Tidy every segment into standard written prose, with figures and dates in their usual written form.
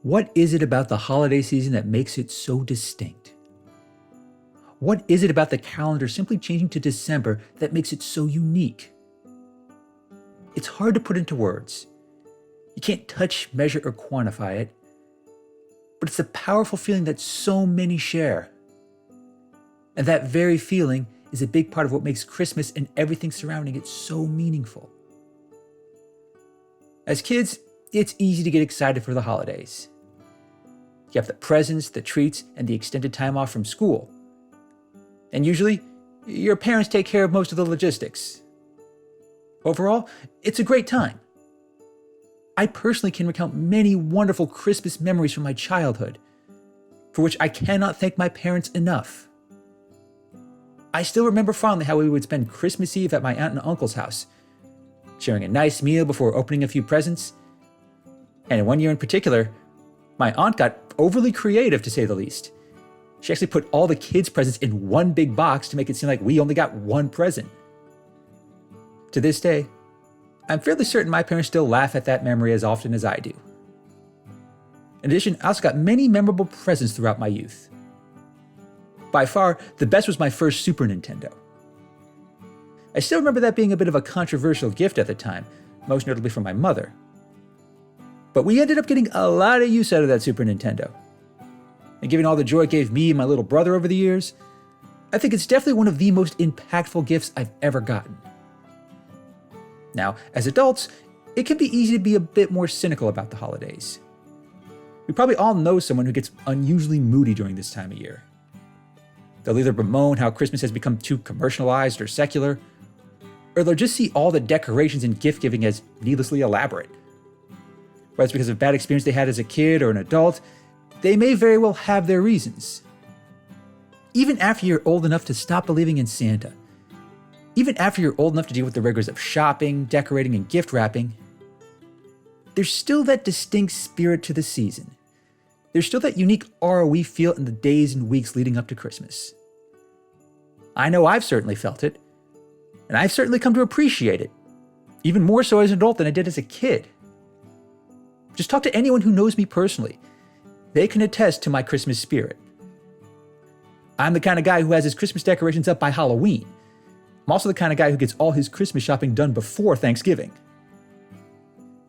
What is it about the holiday season that makes it so distinct? What is it about the calendar simply changing to December that makes it so unique? It's hard to put into words. You can't touch, measure, or quantify it, but it's a powerful feeling that so many share. And that very feeling is a big part of what makes Christmas and everything surrounding it so meaningful. As kids, it's easy to get excited for the holidays. You have the presents, the treats, and the extended time off from school. And usually, your parents take care of most of the logistics. Overall, it's a great time. I personally can recount many wonderful Christmas memories from my childhood, for which I cannot thank my parents enough. I still remember fondly how we would spend Christmas Eve at my aunt and uncle's house, sharing a nice meal before opening a few presents. And in one year in particular, my aunt got overly creative, to say the least. She actually put all the kids' presents in one big box to make it seem like we only got one present. To this day, I'm fairly certain my parents still laugh at that memory as often as I do. In addition, I also got many memorable presents throughout my youth. By far, the best was my first Super Nintendo. I still remember that being a bit of a controversial gift at the time, most notably from my mother. But we ended up getting a lot of use out of that Super Nintendo. And given all the joy it gave me and my little brother over the years, I think it's definitely one of the most impactful gifts I've ever gotten. Now, as adults, it can be easy to be a bit more cynical about the holidays. We probably all know someone who gets unusually moody during this time of year. They'll either bemoan how Christmas has become too commercialized or secular, or they'll just see all the decorations and gift giving as needlessly elaborate. Whether it's because of a bad experience they had as a kid or an adult, they may very well have their reasons. Even after you're old enough to stop believing in Santa, even after you're old enough to deal with the rigors of shopping, decorating, and gift wrapping, there's still that distinct spirit to the season. There's still that unique aura we feel in the days and weeks leading up to Christmas. I know I've certainly felt it, and I've certainly come to appreciate it, even more so as an adult than I did as a kid. Just talk to anyone who knows me personally. They can attest to my Christmas spirit. I'm the kind of guy who has his Christmas decorations up by Halloween. I'm also the kind of guy who gets all his Christmas shopping done before Thanksgiving.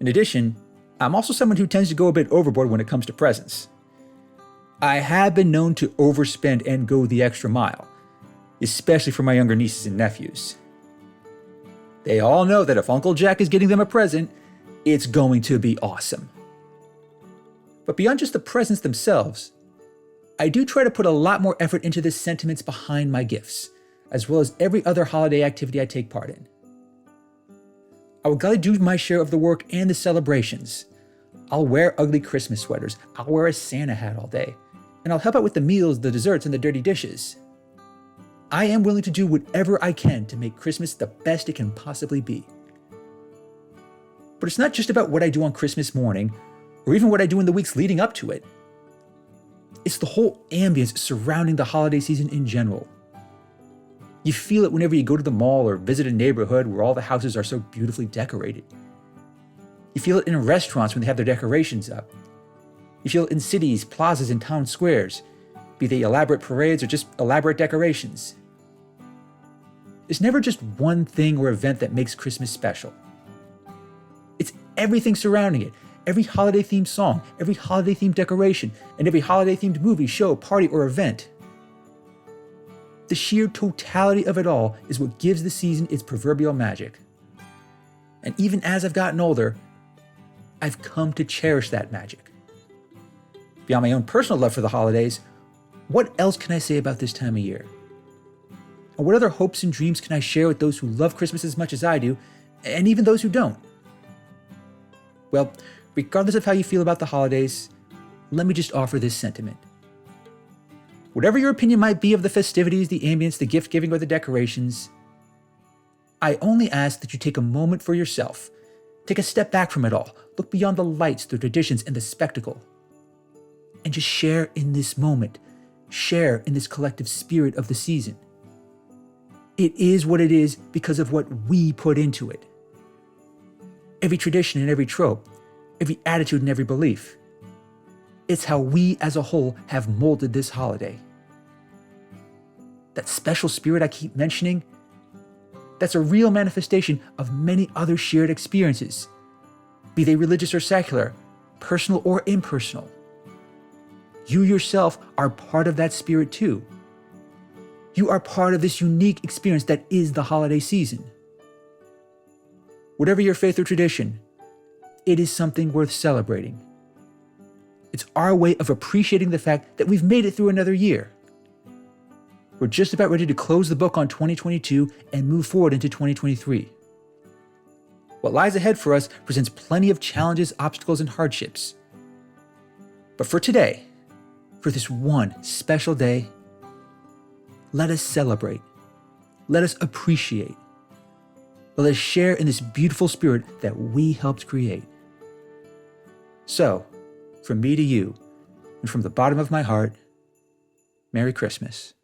In addition, I'm also someone who tends to go a bit overboard when it comes to presents. I have been known to overspend and go the extra mile, especially for my younger nieces and nephews. They all know that if Uncle Jack is getting them a present, it's going to be awesome. But beyond just the presents themselves, I do try to put a lot more effort into the sentiments behind my gifts, as well as every other holiday activity I take part in. I will gladly do my share of the work and the celebrations. I'll wear ugly Christmas sweaters, I'll wear a Santa hat all day, and I'll help out with the meals, the desserts, and the dirty dishes. I am willing to do whatever I can to make Christmas the best it can possibly be. But it's not just about what I do on Christmas morning, or even what I do in the weeks leading up to it. It's the whole ambience surrounding the holiday season in general. You feel it whenever you go to the mall or visit a neighborhood where all the houses are so beautifully decorated. You feel it in restaurants when they have their decorations up. You feel it in cities, plazas, and town squares, be they elaborate parades or just elaborate decorations. It's never just one thing or event that makes Christmas special. It's everything surrounding it. Every holiday-themed song, every holiday-themed decoration, and every holiday-themed movie, show, party, or event. The sheer totality of it all is what gives the season its proverbial magic. And even as I've gotten older, I've come to cherish that magic. Beyond my own personal love for the holidays, what else can I say about this time of year? And what other hopes and dreams can I share with those who love Christmas as much as I do, and even those who don't? Well, regardless of how you feel about the holidays, let me just offer this sentiment. Whatever your opinion might be of the festivities, the ambience, the gift-giving, or the decorations, I only ask that you take a moment for yourself. Take a step back from it all. Look beyond the lights, the traditions, and the spectacle. And just share in this moment. Share in this collective spirit of the season. It is what it is because of what we put into it. Every tradition and every trope, every attitude and every belief. It's how we as a whole have molded this holiday. That special spirit I keep mentioning, that's a real manifestation of many other shared experiences, be they religious or secular, personal or impersonal. You yourself are part of that spirit too. You are part of this unique experience that is the holiday season. Whatever your faith or tradition, it is something worth celebrating. It's our way of appreciating the fact that we've made it through another year. We're just about ready to close the book on 2022 and move forward into 2023. What lies ahead for us presents plenty of challenges, obstacles, and hardships. But for today, for this one special day, let us celebrate. Let us appreciate. Let us share in this beautiful spirit that we helped create. So, from me to you, and from the bottom of my heart, Merry Christmas.